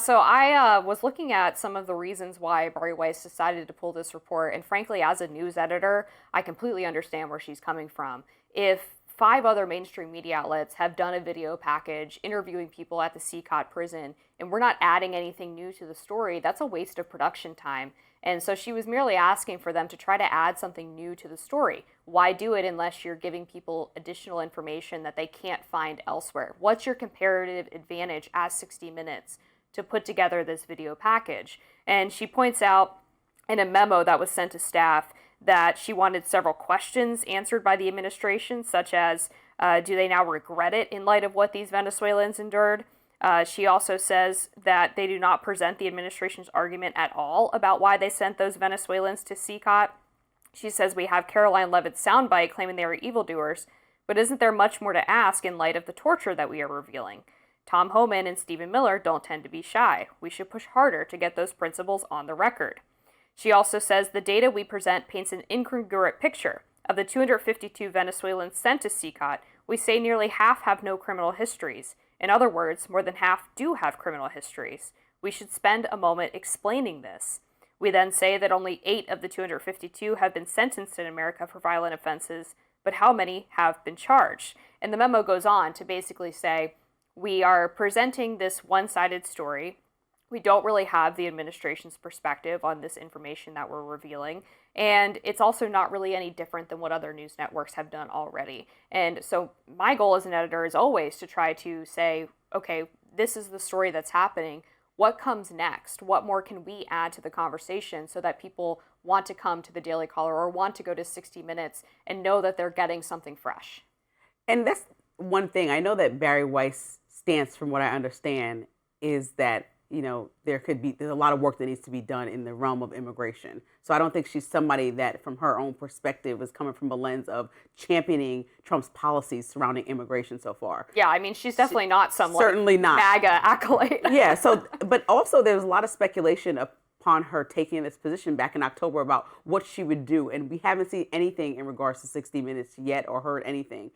so I was looking at some of the reasons why Bari Weiss decided to pull this report, and frankly, as a news editor, I completely understand where she's coming from. If 5 other mainstream media outlets have done a video package interviewing people at the CECOT prison, and we're not adding anything new to the story, that's a waste of production time. And so she was merely asking for them to try to add something new to the story. Why do it unless you're giving people additional information that they can't find elsewhere? What's your comparative advantage as 60 Minutes to put together this video package? And she points out in a memo that was sent to staff that she wanted several questions answered by the administration, such as, do they now regret it in light of what these Venezuelans endured? She also says that they do not present the administration's argument at all about why they sent those Venezuelans to CECOT. She says we have Caroline Levitt's soundbite claiming they were evildoers, but isn't there much more to ask in light of the torture that we are revealing? Tom Homan and Stephen Miller don't tend to be shy. We should push harder to get those principles on the record. She also says the data we present paints an incongruent picture. Of the 252 Venezuelans sent to CECOT, we say nearly half have no criminal histories. In other words, more than half do have criminal histories. We should spend a moment explaining this. We then say that only 8 of the 252 have been sentenced in America for violent offenses, but how many have been charged? And the memo goes on to basically say, we are presenting this one-sided story. We don't really have the administration's perspective on this information that we're revealing. And it's also not really any different than what other news networks have done already. And so my goal as an editor is always to try to say, okay, this is the story that's happening. What comes next? What more can we add to the conversation so that people want to come to the Daily Caller or want to go to 60 Minutes and know that they're getting something fresh? And that's one thing. I know that Bari Weiss' stance, from what I understand, is that there's a lot of work that needs to be done in the realm of immigration. So I don't think she's somebody that, from her own perspective, is coming from a lens of championing Trump's policies surrounding immigration so far. Yeah, I mean, she's definitely not some certainly not MAGA acolyte. Yeah. So, but also there was a lot of speculation upon her taking this position back in October about what she would do, and we haven't seen anything in regards to 60 Minutes yet or heard anything.